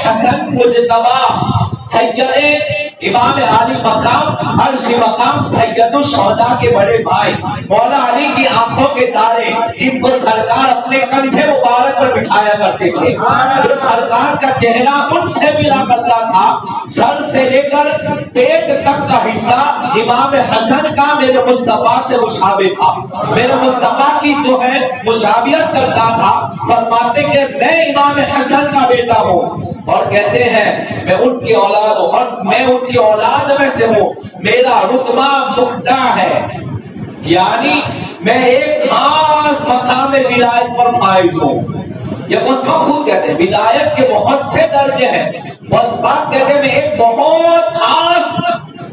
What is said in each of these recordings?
حسن مجتبی سید امام علی مقام عرش مقام سید الشہداء کے بڑے بھائی مولا علی کی آنکھوں کے تارے جن کو سرکار اپنے کندھے مبارک پر بٹھایا کرتے تھے، جو سرکار کا چہرہ ان سے ملا کرتا تھا، سر سے لے کر پیٹ تک کا حصہ امام حسن کا میرے مصطفیٰ سے مشابہ تھا، میرے مصطفیٰ کی جو ہے مشابہت کرتا تھا۔ فرماتے کہ میں امام حسن کا بیٹا ہوں، اور کہتے ہیں میں ان کی اولاد ہوں اور میں ان کی اولاد میں سے ہوں، میرا رتبہ مختہ ہے، یعنی میں ایک خاص مقام ولایت پر فائز ہوں۔ یہ مصطفیٰ خود کہتے ہیں ولایت کے بہت سے درجے ہیں، مصطفیٰ کہتے ہیں میں ایک بہت خاص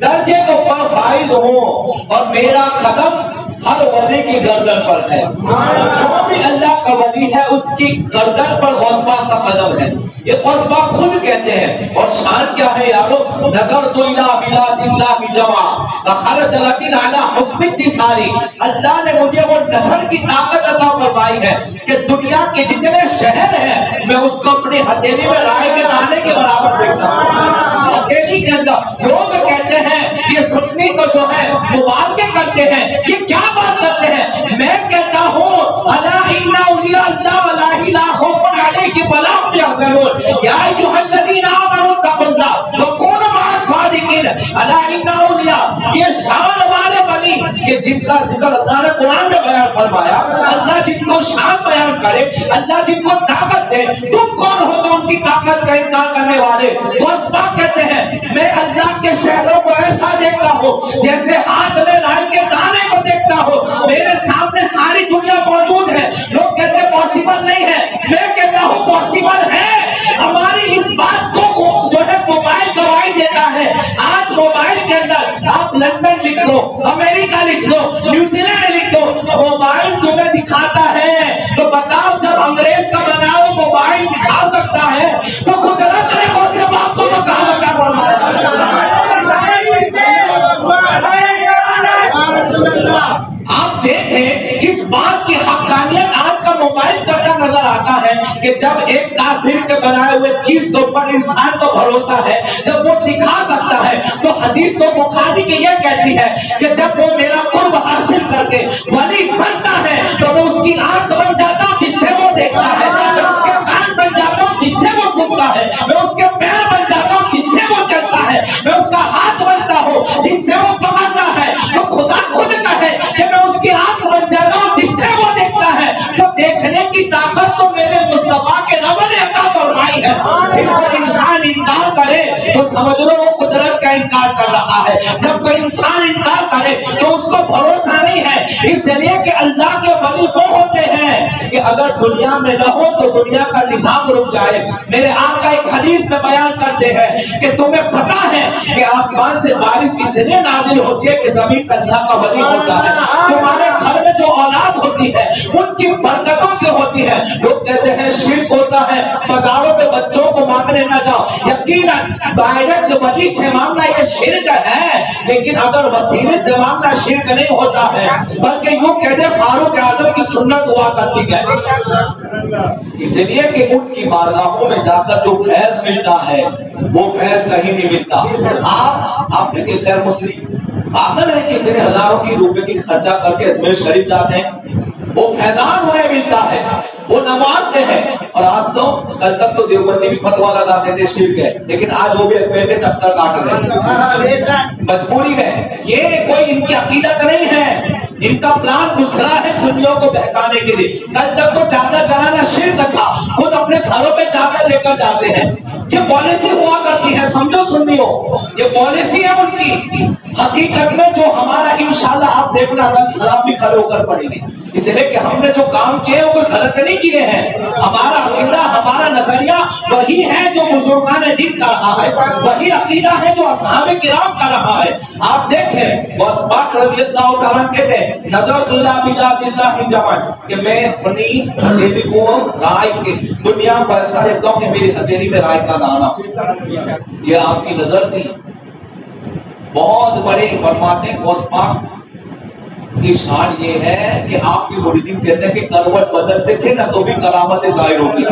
درجے کو پر فائز ہوں اور میرا قدم ہر ولی کی گردن پر ہے، جو بھی اللہ کا ولی ہے اس کی گردن پر غصبہ کا قدم ہے، یہ غصبہ خود کہتے ہیں۔ اور شان کیا ہے یارو؟ نظر تو الہ بلاد اللہ جمع خرج الدین علی حکم اتصالی، اللہ نے مجھے وہ نظر کی طاقت عطا فرمائی ہے کہ دنیا کے جتنے شہر ہیں میں اس کو اپنی ہتھیلی میں رائے کے دانے کے برابر دیکھتا ہوں۔ ہتھیلی کے اندر لوگ کہتے ہیں یہ سنی تو جو ہے مبالغے کرتے ہیں، یہ کیا بات کرتے ہیں؟ میں کہتا ہوں الا ان اولیاء اللہ لا الہ خوف علیہم ولا هم يحزنون یا ایھا الذین آمنوا اتقوا اللہ وکونوا مع الصادقین۔ الا ان اولیاء، یہ شان والے ولی کہ جن کا ذکر اللہ نے قرآن میں بیان فرمایا، اللہ جن کو شان بیان کرے، اللہ جن کو طاقت دے، تم کون ہو تو ان کی طاقت کا انکار کرنے والے؟ غصبہ کہتے ہیں میں اللہ کے شہروں کو ایسا دیکھتا ہوں جیسے ہاتھ میں رائی کے دانے کو دیکھتا ہوں، میرے سامنے ساری دنیا موجود ہے، لوگ کہتے ہیں پاسبل نہیں ہے، میں کہتا ہوں پاسبل ہے۔ ہماری اس بات کو جو ہے موبائل گواہی دیتا ہے۔ آج موبائل کے اندر آپ لندن لکھ دو، امریکہ لکھ دو، نیوزی لینڈ لکھ دو، موبائل تمہیں دکھاتا ہے۔ تو بتاؤ جب انگریز کا بنا ہوا موبائل دکھا سکتا ہے تو قدرت نے کون سے باپ کو مقام عطا فرمایا؟ آپ دیکھیں اس بات کی حقانیت آج کا موبائل کرتا نظر آتا ہے کہ جب ایک کافر کے بنائے ہوئے چیز کے اوپر انسان کو بھروسہ ہے، جب وہ دکھا سکتا ہے تو حدیث تو بخاری کی یہ کہتی ہے کہ جب وہ میرا قرب حاصل کر کے ولی بنتا ہے تو میں اس کی آنکھ بن جاتا ہوں جس سے وہ دیکھتا ہے، میں اس کے کان بن جاتا ہوں جس سے وہ سنتا ہے، میں اس کے پیر بن جاتا ہوں جس سے وہ چلتا ہے، میں اس کا ہاتھ بنتا ہوں جس سے وہ پکڑتا ہے۔ تو خدا خود کہے کہ میں اس کی آنکھ بن جاتا ہوں جس سے وہ دیکھتا ہے، تو دیکھنے کی طاقت تو میرے مصطفیٰ کے رب نے عطا فرمائی ہے۔ جب انسان انکار کرے تو سمجھ لو وہ قدرت کا انکار کر رہا ہے، جب کوئی انسان انکار کرے تو اس کو بھروسہ نہیں ہے۔ اس لیے کہ اللہ کے ولی وہ ہوتے ہیں کہ اگر دنیا میں نہ ہو تو دنیا کا نظام رک جائے۔ میرے آقا ایک حدیث میں بیان کرتے ہیں کہ تمہیں پتا ہے کہ آسمان سے بارش اس لیے نازل ہوتی ہے کہ زمین پر اللہ کا ولی ہوتا ہے، تمہارے گھر میں جو اولاد ہوتی ہے ان کی برکتوں سے ہوتی ہے۔ لوگ کہتے ہیں شرک ہوتا ہے، بازاروں پہ بچوں کو مانگنے نہ جاؤ، یقیناً ڈائریکٹ ولی سے مانگنا یہ شرک ہے، لیکن اگر وسیلے سے مانگنا شرک نہیں ہوتا ہے، بلکہ یوں کہتے ہیں فاروق اعظم کی سنت ہوا کرتی ہے، اس لیے کہ ان کی بارگاہوں میں جا کر جو فیض ملتا ہے وہ فیض کہیں نہیں ملتا۔ آپ دیکھیں غیر مسلم پاگل ہے کہ اتنے ہزاروں کی روپے کی خرچہ کر کے اجمیر شریف جاتے ہیں، وہ فیضان انہیں ملتا ہے، وہ نمازتے ہیں، اور آج تو کل تک تو دیوبندی بھی فتوا لگاتے تھے شرک ہے، لیکن آج وہ بھی اجمیر کے چکر کاٹ رہے ہیں مجبوری میں۔ یہ کوئی ان کی عقیدت نہیں ہے، ان کا پلان دوسرا ہے سنیوں کو بہکانے کے لیے۔ کل تک تو چادر چڑھانا شرک تھا، خود اپنے سروں پہ چادر لے کر جاتے ہیں، یہ پالیسی ہوا کرتی ہے، سمجھو سنیوں، یہ پالیسی ہے ان کی۔ حقیقت میں جو ہمارا انشاءاللہ آپ دیکھنا کل سلام بھی کھڑے ہو کر پڑیں گے، اس لیے کہ ہم نے جو کام کیے وہ کوئی غلط نہیں کیے ہیں، ہمارا عقیدہ ہمارا نظریہ وہی ہے جو بزرگان دین کا رہا ہے، وہی عقیدہ ہے جو اصحاب کرام کا رہا ہے۔ آپ دیکھیں پاک رضی اللہ تعالیٰ کہتے ہیں نظر اللہ بلاد اللہ جمع کہ میں اپنی ہتھیلی کو رائے کے دنیا پر ایسا دیکھتا ہوں کہ میری ہتھیلی میں رائے کا دانا، یہ آپ کی نظر تھی۔ بہت بڑے فرماتے ہیں غوث پاک کی شان یہ ہے کہ آپ کی مریدین کہتے ہیں کہ کروٹ بدلتے تھے نہ تو بھی کرامت ظاہر ہوتی ہے۔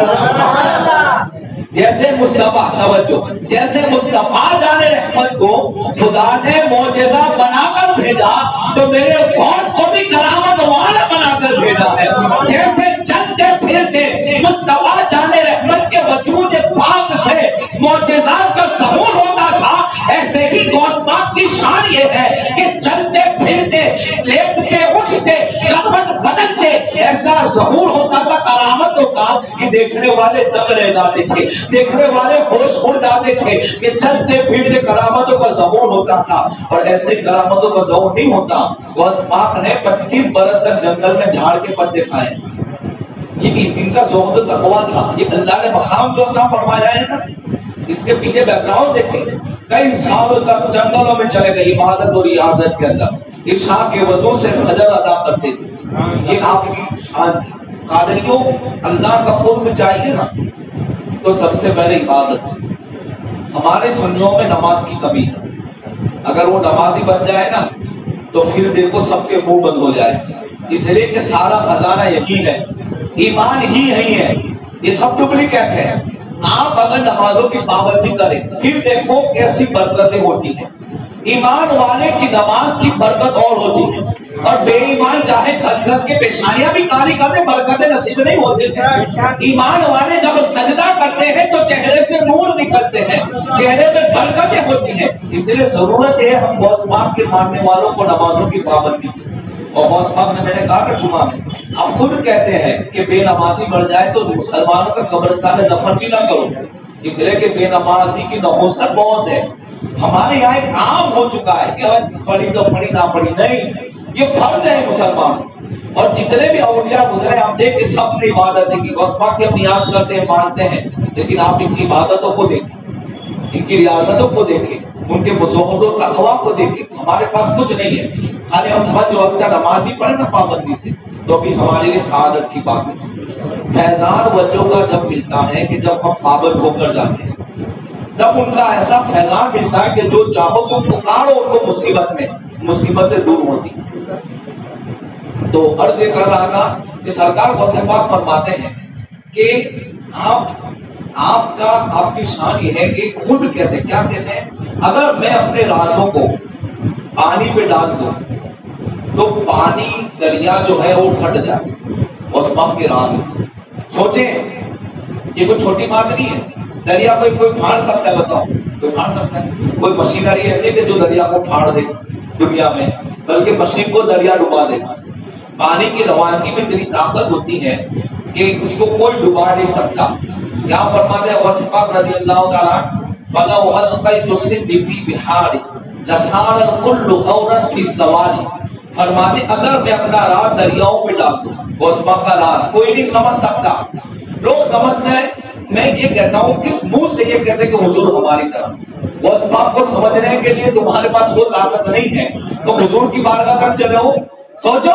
جیسے مصطفیٰ، توجہ، جیسے مصطفیٰ جان رحمت کو خدا نے معجزہ بنا کر بھیجا تو میرے غوث کو بھی کرامت والا بنا کر بھیجا ہے۔ جیسے چلتے پھرتے مصطفیٰ جان رحمت کے وجود پاک سے معجزات کا ظہور ہوتا تھا، ایسے ہی غوث پاک کی شان یہ ہے کہ چلتے پھرتے، لیٹتے اٹھتے، کروٹ بدلتے ایسا ظہور ہوتا تھا، کرامت ہوتا کہ دیکھنے والے دنگ رہ جاتے تھے، دیکھنے والے ہوش اڑ جاتے تھے کہ چلتے پھرتے کرامتوں کا ظہور ہوتا تھا۔ اور ایسے کرامتوں کا ظہور نہیں ہوتا۔ غوث پاک نے 25 برس تک جنگل میں جھاڑ کے پتے کھائے، یہ ان کا زہد و تقویٰ تھا، یہ اللہ نے مقام جو عطا فرمایا ہے نا، اس کے پیچھے بیک گراؤنڈ دیکھیں، کئی سالوں تک جنگلوں میں چلے گئے عبادت اور ریاضت کے اندر، عشاء کے وضو سے فجر ادا کرتے تھے، یہ آپ کی شان تھی۔ قادریوں، اللہ کا قرب چاہیے نا تو سب سے پہلے عبادت ہے۔ ہمارے سنیوں میں نماز کی کمی ہے، اگر وہ نمازی بن جائے نا تو پھر دیکھو سب کے منہ بند ہو جائے، اس لیے کہ سارا خزانہ یہی ہے، ایمان ہی نہیں ہے، یہ سب ڈپلیکیٹ ہے۔ آپ اگر نمازوں کی پابندی کریں پھر دیکھو کیسی برکتیں ہوتی ہیں۔ ایمان والے کی نماز کی برکت اور ہوتی ہے، اور بے ایمان چاہے گھس گھس کے پیشانیاں بھی کالی کر دے برکتیں نصیب نہیں ہوتی ہیں۔ ایمان والے جب سجدہ کرتے ہیں تو چہرے سے نور نکلتے ہیں، چہرے میں برکتیں ہوتی ہیں۔ اس لیے ضرورت ہے ہم غوث پاک کے ماننے والوں کو نمازوں کی پابندی کریں۔ اور غوث پاک نے، میں نے کہا کہ جمعہ میں آپ خود کہتے ہیں کہ بے نمازی مر جائے تو مسلمانوں کا قبرستان میں دفن بھی نہ کرو، اس لیے کہ بے نمازی کی نحوست بہت ہے۔ ہمارے یہاں ایک عام ہو چکا ہے کہ پڑھی تو پڑھی، نہ پڑھی نہیں، یہ فرض ہے مسلمان۔ اور جتنے بھی اولیاء گزرے آپ دیکھ کے سب نے عبادتیں کی، غوث پاک کے نیاز کرتے ہیں، مانتے ہیں، لیکن آپ ان کی عبادتوں کو دیکھیں، ان کی ریاضتوں کو دیکھیں، ان کے زہد و تقویٰ کو دیکھیں۔ ہمارے پاس کچھ نہیں ہے، خالی ہم 5 وقت کا نماز بھی پڑھیں نا پابندی سے تو بھی ہمارے لیے سعادت کی بات ہے۔ فیضان ولیوں کا جب ملتا ہے کہ جب ہم پابند ہو کر جاتے ہیں، تب ان کا ایسا فیضان ملتا ہے کہ جو چاہو تم پکارو ان کو مصیبتیں دور ہوتی۔ تو عرض یہ کر رہا تھا کہ سرکار غوث پاک فرماتے ہیں کہ آپ کی شان یہ ہے کہ خود کہتے ہیں، کیا کہتے ہیں، اگر میں اپنے رازوں کو پانی پہ ڈال دوں تو پانی دریا جو ہے وہ پھٹ جائے۔ غوث پاک کے راز سوچیں، یہ کوئی چھوٹی بات نہیں ہے، دریا کوئی پھاڑ سکتا ہے؟ بتاؤ، کوئی پھاڑ سکتا ہے؟ کوئی مشینری ایسے کہ جو دریا کو پھاڑ دے دنیا میں، بلکہ مشین کو دریا ڈبا دے۔ پانی کی روانگی میں اتنی طاقت ہوتی ہے کہ اس کو کوئی ڈبا نہیں سکتا۔ کیا فرماتے ہیں غوث پاک رضی اللہ تعالیٰ، فَلَوْ أَلْقَيْتُ السِّدِّ فِي بِحَارِ لَصَارَ الْكُلُّ غَوْرًا فِي السَّوَارِ۔ فرماتے اگر میں اپنا راز دریاؤں پہ ڈال دوں، غوث پاک کا راز کوئی نہیں سمجھ سکتا۔ لوگ سمجھتے ہیں، میں یہ کہتا ہوں کس منہ سے یہ کہتے ہیں کہ حضور ہماری طرف، غوث پاک کو سمجھنے کے لیے تمہارے پاس وہ طاقت نہیں ہے تو حضور کی بارگاہ تک چلے ہو۔ سوچو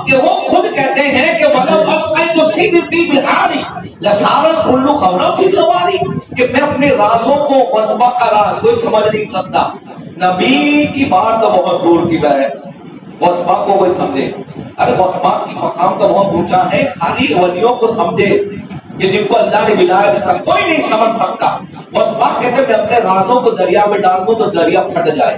کہ وہ خود کہتے ہیں کہ وَلَوْ أَلْقَيْتُ السِّدِّ فِي بِحَارِ لَصَارَ الْكُلُّ غَوْرًا فِي السَّوَارِ، کہ میں اپنے رازوں کو، غوث پاک کا راز کوئی سمجھ نہیں سکتا۔ نبی کی بات تو بہت دور کی بات ہے، غوث پاک کو کوئی سمجھے؟ ارے غوث پاک کی مقام تو بہت اونچا ہے، خالی ولیوں کو سمجھے کہ جن کو اللہ نے ولایت دیتا کوئی نہیں سمجھ سکتا۔ غوث پاک کہتے ہیں میں اپنے رازوں کو دریا میں ڈال دوں تو دریا پھٹ جائے،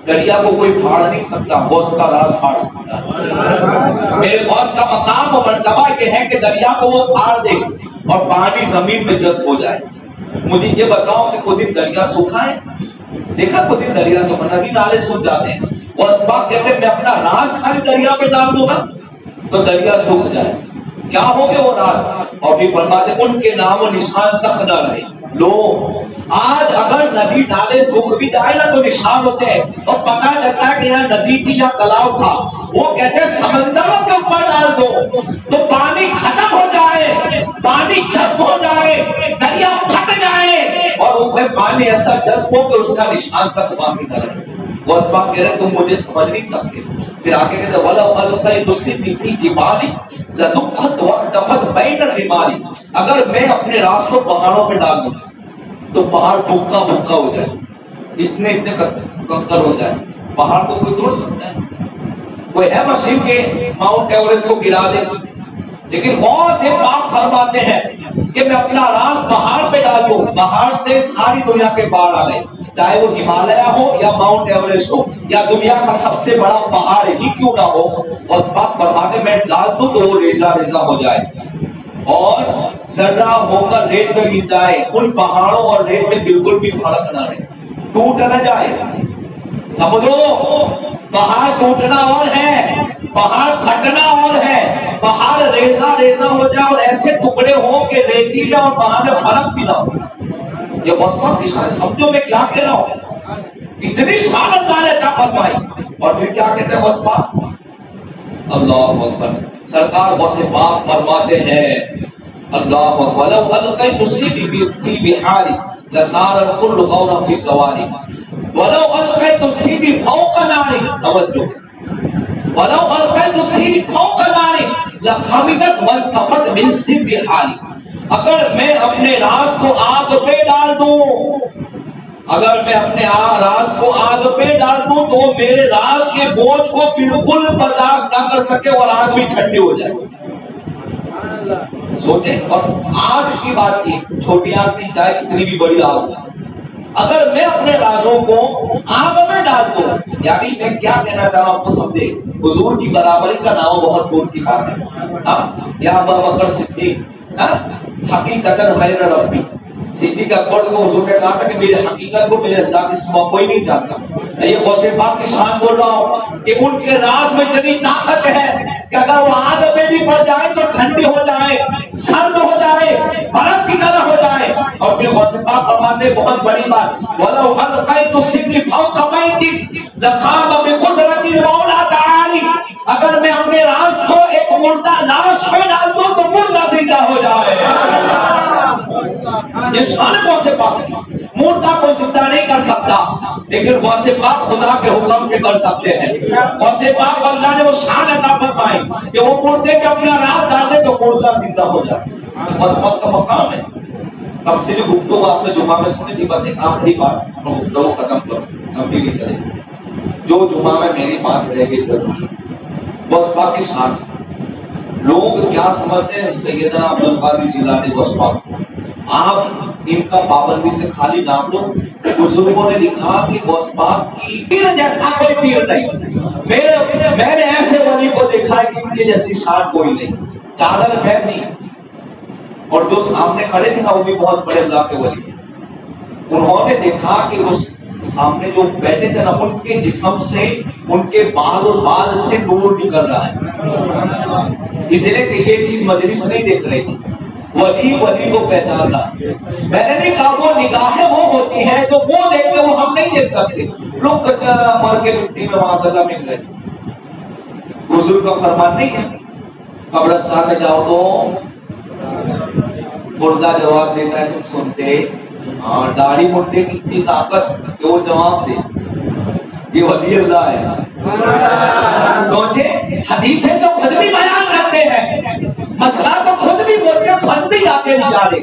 دریا کو کوئی پھاڑ نہیں سکتا، غوث کا راز پھاڑ سکتا ہے۔ میرے غوث کا مقام و مرتبہ یہ ہے کہ دریا کو وہ پھاڑ دے اور پانی زمین میں جذب ہو جائے۔ مجھے یہ بتاؤ کہ کوئی دن دریا سوکھا ہے؟ دیکھا کوئی دن دریا سوکھا؟ ندی نالے سوکھ جاتے ہیں۔ غوث پاک کہتے ہیں میں اپنا راز خالی دریا پہ ڈال دوں نا تو دریا سوکھ جائے۔ کیا ہو گے وہ راز؟ اور پھر فرماتے ان کے نام و نشان تک نہ رہے۔ لو آج اگر ندی نالے سوکھ بھی جائے نا تو نشان ہوتے ہیں اور پتہ چلتا ہے کہ یہاں ندی تھی یا تلاؤ تھا۔ وہ کہتے ہیں سمندروں کے اوپر ڈال دو تو پانی ختم ہو جائے، پانی جذب ہو جائے، دریا پھٹ جائے اور اس میں پانی ایسا جذب ہو کہ اس کا نشان تک باقی نہ رہے۔ غوث پاک کہہ رہے تم مجھے سمجھ نہیں سکتے۔ پھر آگے کہتے ہیں وَلَوْ أَلْقَيْتُ السِّدِّ فِي جِبَالٍ لَدُقَّتْ وَاخْتَفَتْ بَيْنَ الرِّمَالِ، اگر میں اپنے راز کو پہاڑوں پہ ڈال دوں تو پہاڑ بھوکا بھوکا ہو جائے، اتنے کنکر ہو جائے۔ پہاڑ کو کوئی توڑ سکتا ہے؟ کوئی ہے مشین کے ماؤنٹ ایوریسٹ کو گرا دے؟ لیکن غور سے پاک فرماتے ہیں کہ میں اپنا راز پہاڑ پہ ڈال دوں، پہاڑ سے ساری دنیا کے پہاڑ آ گئے، چاہے وہ ہمالیہ ہو یا ماؤنٹ ایوریسٹ ہو یا دنیا کا سب سے بڑا پہاڑ ہی کیوں نہ ہو، بس پاک فرماتے میں ڈال دوں تو وہ ریزہ ریزہ ہو جائے اور ذرہ ہو کر ریت میں مل جائے، ان پہاڑوں اور ریت میں بالکل بھی فرق نہ رہے، ٹوٹ نہ جائے۔ سمجھو پہاڑ ٹوٹنا اور ہے، پہاڑ پھٹنا اور ہے، پہاڑ ریزہ ریزہ ہو جائے اور ایسے ٹکڑے ہو کہ ریتی میں اور پہاڑ میں فرق بھی نہ ہو۔ یہ غصہ کی شان ہے، سمجھو میں کیا کہہ رہا ہوں، اتنی شان اللہ نے عطا فرمائی۔ اور پھر کیا کہتے ہیں غصہ؟ اللہ اکبر، سرکار غوث پاک فرماتے ہیں اللہ اکبر، لو القیت السیف فی بحاری لصار الكل غورا فی سواری ولو القیت السیف فوق ناری، توجہ، ولو القیت السیف فوق ناری لخمدت والتفت من سیف حالی، اگر میں اپنے راز کو آگ پہ ڈال دوں، اگر میں اپنے راز کو آگ پہ ڈال دوں تو میرے راز کے بوجھ کو بالکل برداشت نہ کر سکے اور آگ بھی ٹھنڈی ہو جائے۔ سوچیں، اور آگ کی بات کی، چھوٹی آگ نہیں، چاہے کتنی بھی بڑی آگ ہو، اگر میں اپنے رازوں کو آگ میں ڈال دوں، یعنی میں کیا کہنا چاہ رہا ہوں آپ کو سمجھے، حضور کی برابری کا نام بہت دور کی بات ہے۔ یا ابا بکر صدیق حقیقتاً خیر ربی، صدیق اکبر کو حضور نے کہا تھا کہ میرے حقیقت کو میرے اللہ کے سوا کوئی نہیں جانتا۔ یہ غوث پاک کی شان بول رہا ہوں کہ ان کے راز میں اتنی طاقت ہے کہ اگر وہ آگ پہ بھی پڑ جائے تو ٹھنڈی ہو جائے، سرد ہو جائے، برف کی طرح ہو جائے۔ اور پھر غوث پاک فرماتے بہت بڑی بات، وَلَوْ أَلْقَيْتُ السِّجْنِ فَوْقَ بَيْتِي لَقَامَ بِقُدْرَتِ الْمَوْلَىٰ تَعَالِي، اگر میں اپنے راز کو ایک مردہ لاش پہ ڈال دوں تو مردہ زندہ ہو جائے۔ یہ شان غوث پاک کی، مردہ کو زندہ نہیں کر سکتا لیکن غوث پاک خدا کے حکم سے کر سکتے ہیں۔ غوث پاک اللہ نے وہ شان عطا فرمائی کہ وہ مردے پہ اپنا راز ڈال دے تو مردہ زندہ ہو جائے۔ غوث پاک کا مقام ہے۔ تفصیلی گفتگو آپ نے جمعہ میں سنی تھی، بس ایک آخری بات میں گفتگو ختم کروں، اب بھی نہیں چلے گی۔ جو جمعہ میں میری بات رہ گئی تھی غوث پاک کی شان، لوگ کیا سمجھتے ہیں سیدنا عبد القادر جیلانی غوث پاک، آپ ان کا پابندی سے خالی نام لو۔ بزرگوں نے لکھا کہ غوث پاک کی پیر جیسا کوئی پیر نہیں، میں نے ایسے ولی کو دیکھا ہے کہ ان کے جیسی شان کوئی نہیں، چادر ہے نہیں۔ اور جو سامنے کھڑے تھے نا وہ بھی بہت بڑے اللہ کے ولی تھے، انہوں نے دیکھا کہ اس سامنے جو بیٹھے تھے نا ان کے جسم سے، ان کے بال اور بال سے نور نکل رہا ہے، اس لیے کہ یہ چیز مجلس نہیں دیکھ رہی تھی، ولی ولی کو پہچان رہا۔ میں نے نہیں کہا وہ نگاہیں وہ ہوتی ہیں جو وہ دیکھتے وہ ہم نہیں دیکھ سکتے، لوگ مر کے مٹی میں وہاں سزا مل گئے۔ حضور کا فرمان نہیں ہے قبرستان میں جاؤ تو مردہ جواب دیتا ہے، تم سنتے؟ ہاں، داڑھی مردے کی اتنی طاقت کہ وہ جواب دے، یہ ولی اللہ ہے۔ سوچے، حدیثیں تو خود بھی بیان کرتے ہیں، مسئلہ تو خود بھی بولتے، پھنس بھی جاتے بیچارے۔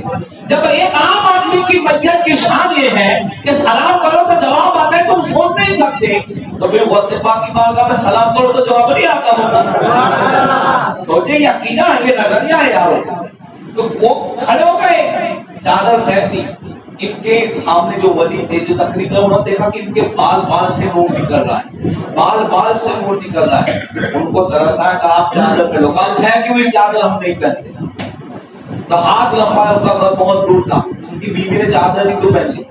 جب ایک عام آدمی کی میت کی شان یہ ہے کہ سلام کرو تو جواب آتا ہے، تم سن نہیں سکتے، تو پھر غوث پاک کی بارگاہ میں سلام کرو تو جواب نہیں آتا ہوگا۔ سوچے، یقینا یہ نظریہ ہے یار۔ تو وہ کھڑے ہو گئے، چادر پھینک دی، ان کے سامنے جو ولی تھے جو تقریر انہوں نے دیکھا کہ ان کے بال بال سے نور نکل رہا ہے، بال بال سے نور نکل رہا ہے۔ ان کو ترس آیا کہ آپ چادر پہ لو، کہا پھینکی ہوئی چادر ہم نہیں پہنتے۔ تو ہاتھ لمبا، ان کا گھر بہت دور تھا، ان کی بیوی نے چادر ہی تو پہن لی۔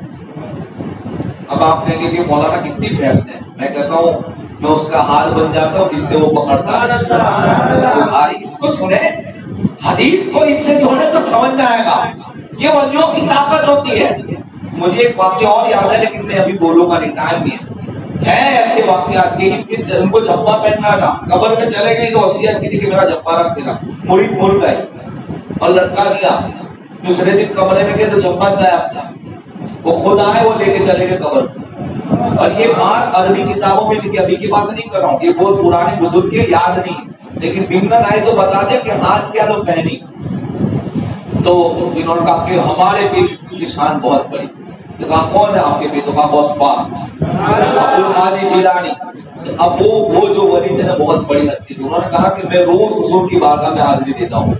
اب آپ کہیں گے کہ مولانا کتنی پھیلتے ہیں، میں کہتا ہوں میں اس کا حال بن جاتا ہوں جس سے وہ پکڑتا ہے۔ بخاری اس کو سنے، حدیث کو اس سے جوڑے تو سمجھ میں آئے گا، یہ ولیوں کی طاقت ہوتی ہے۔ مجھے ایک واقعہ اور یاد ہے لیکن میں ابھی بولوں گا نہیں، ٹائم نہیں ہے۔ ایسے واقعات کہ ان کو جبہ پہننا تھا، قبر میں چلے گئے تو وصیت کی تھی کہ میرا جبہ رکھ دینا، مرید مر گئے اور لٹکا دیا۔ دوسرے دن کمرے میں گئے تو جبہ غائب تھا، وہ خود آئے، وہ لے کے چلے گئے قبر۔ اور یہ بات عربی کتابوں میں لکھی، ابھی کی بات نہیں کر رہا ہوں، یہ بہت پرانے بزرگ کے یاد نہیں، لیکن ضمن آئے تو بتا دیا کہ ہاتھ کیا تو پہنی۔ تو انہوں نے کہا کہ ہمارے پیر کی شان بہت بڑی۔ تو کہا کون ہے آپ کے پیر؟ تو کہا غوث پاک، عبد القادر جیلانی۔ اب وہ جو ولی تھے نا بہت بڑی ہستی تھی. انہوں نے کہا کہ میں روز حضور کی بارگاہ میں حاضری دیتا ہوں.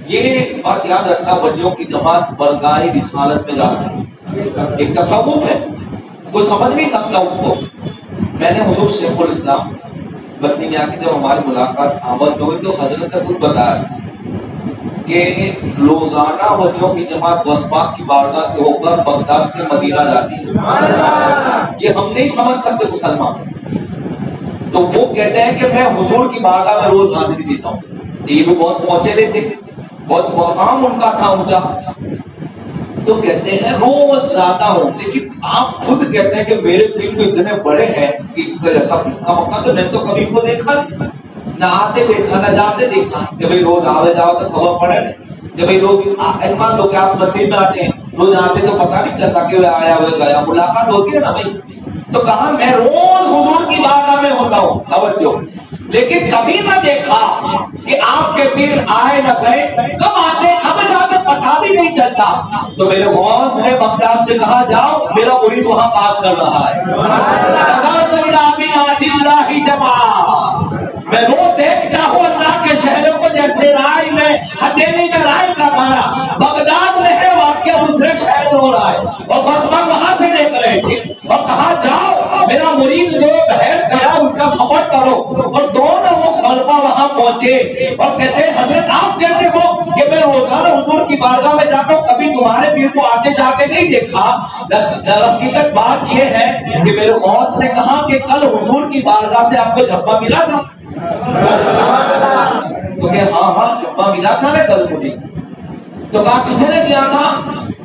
یہ بات یاد رکھنا، ولیوں کی جماعت برگاہ رسالت میں جاتی ہے، ایک تصوف ہے، کوئی سمجھ نہیں سکتا اس کو. میں نے حضور شیخ الاسلام بدنی میں آ کے جب ہماری ملاقات آمد ہوئی تو حضرت نے خود بتایا کہ روزانہ ولیوں کی جماعت وسپاک کی بارگاہ سے ہو کر بغداد سے مدینہ جاتی ہے. یہ ہم نہیں سمجھ سکتے مسلمان. تو وہ کہتے ہیں کہ میں حضور کی بارگاہ میں روز حاضری دیتا ہوں. یہ بھی بہت پہنچے تھے، بہت مقام ان کا تھا اونچا. تو کہتے ہیں روز جاتا ہوں، لیکن آپ خود کہتے ہیں کہ میرے دل تو اتنے بڑے ہیں کہ جیسا اس کا مقام تو میں نے تو کبھی ان کو دیکھا نہیں، نہ آتے دیکھا نہ جاتے دیکھا کہ بھئی روز آوے جاؤ تو خبر پڑے نہیں کہ بھئی لوگ مان لو کہ آپ مسجد میں آتے ہیں، روز آتے تو پتہ نہیں چلتا کہ وہ آیا ہوئے گیا، ملاقات ہوتی ہے نا بھائی. تو کہا میں روز حضور کی بارگاہ میں ہوتا ہوں، توجہ، لیکن کبھی نہ دیکھا کہ آپ کے پیر آئے نہ گئے، کب آتے کب جاتے پتہ بھی نہیں چلتا. تو میرے غوث نے بغداد سے کہا جاؤ میرا مرید وہاں بات کر رہا ہے. میں وہ دیکھتا ہوں اللہ کے شہروں کو جیسے رائے میں ہتھیلی میں رائے کا دارا. بغداد میں ہے واقعہ دوسرے شہر سے ہو رہا ہے اور غصباً وہاں سے دیکھ رہے تھے اور کہا جاؤ میرا مرید جو بحث کرا اس کا سپورٹ کرو. اور دونوں وہ خلفا وہاں پہنچے اور کہتے ہیں حضرت آپ کہتے ہو کہ میں روزانہ حضور کی بارگاہ میں جاتا ہوں، کبھی تمہارے پیر کو آتے جاتے نہیں دیکھا. حقیقت بات یہ ہے کہ میرے غوث نے کہا کہ کل حضور کی بارگاہ سے آپ کو جھپا ملا تھا. تو کہ ہاں جھپا ملا تھا نا کل مجھے. تو کہا کسی نے دیا تھا؟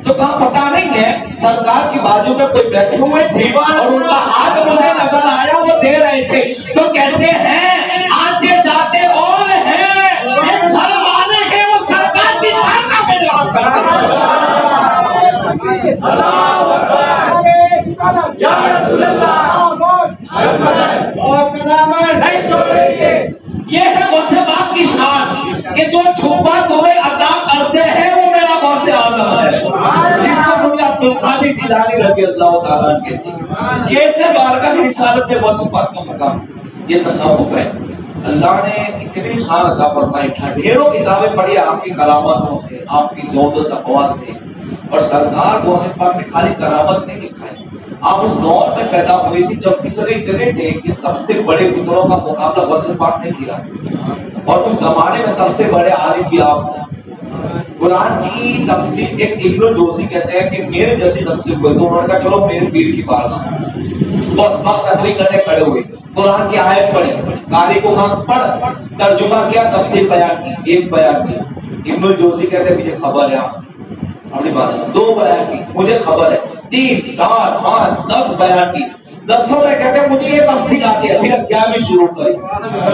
تو کہا پتا نہیں ہے، سرکار کی بازو میں کوئی بیٹھے ہوئے تھے اور ان کا ہاتھ مجھے نظر آیا وہ دے رہے تھے. تو کہتے ہیں آتے جاتے اور ہیں، ایک گھر والے ہیں وہ سرکار کی بارگاہ میں جا کرتے ہیں. یا رسول اللہ یہ ہے غوث پاک کی شان کہ جو چھپا تمہیں عطا کرتے ہیں وہ میرا غوث اعظم ہے، جس کو دنیا عبدالقادر جیلانی رضی اللہ تعالیٰ عنہ کہتی ہے. کیسے بارگاہ رسالت میں غوث پاک کا مقام، یہ تصوف ہے. اللہ نے اتنی شان عطا فرمائی، ڈھیروں کتابیں پڑھی آپ کی کرامتوں سے، آپ کی زہد و تقویٰ سے. اور سرکار غوث پاک نے خالی کرامت نہیں دکھائی، آپ اس دور میں پیدا ہوئی تھی جب فطرے اتنے تھے کہ سب سے بڑے فطروں کا مقابلہ غوث پاک نے کیا. اور اس زمانے میں سب سے بڑے عالم بھی آپ تھے. قرآن کی تفسیر ایک ابن الجوزی کہتے ہیں کہ میرے جیسی تفسیر ہوئی تو انہوں نے کہا چلو میرے پیر کی بارگاہ. غوث پاک تقریر کرنے کھڑے ہوئے، قرآن کی آیت پڑھی، قاری کو کہا پڑھ، ترجمہ کیا، تفسیر بیان کی، ایک بیان کی. ابن الجوزی کہتے ہیں مجھے خبر ہے، اپنی بات ہے، دو بیان کی مجھے خبر ہے، 3 4 5 10 بیان کی. 10 میں کہتے ہیں مجھے یہ تفسیر آتی ہے. پھر 11ویں شروع کری،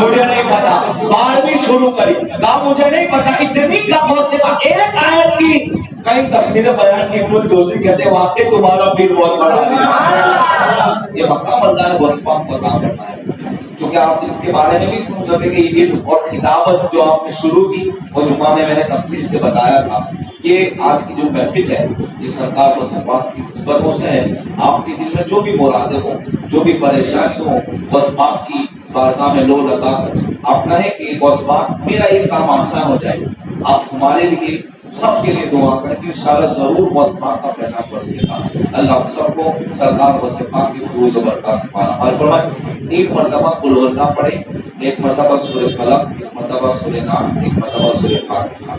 مجھے نہیں پتا. 12ویں شروع کری، کہا مجھے نہیں پتا. اتنی کم سے ایک آیت کی کئی تفسیریں بیان کی. ابن الجوزی کہتے ہیں واقعی تمہارا پیر بہت بڑا ہے. یہ مقام اللہ نے غوث پاک کو عطا فرمایا. کیونکہ آپ اس کے بارے میں بھی سمجھ سکتے کہ علم اور خطابت جو آپ نے شروع کی وہ جمعہ میں نے تفصیل سے بتایا تھا کہ آج کی جو محفل ہے یہ سرکار غوث پاک کی نسبتوں سے ہے. آپ کے دل میں جو بھی مرادیں ہوں، جو بھی پریشانی ہو، غوث پاک کی بارگاہ میں لو لگا کر آپ کہیں کہ غوث پاک میرا یہ کام آسان ہو جائے. آپ ہمارے لیے سب کے لیے دعا کریں کہ انشاءاللہ ضرور غوث پاک کا پیغام برسے گا. اللہ سب کو سرکار غوث پاک کی فروز و برکات سے مالا فرمائے. 3 مرتبہ قل هو اللہ پڑھیں، 1 مرتبہ سورہ فلق، 1 مرتبہ سورہ ناس، 1 مرتبہ سورہ فاتحہ.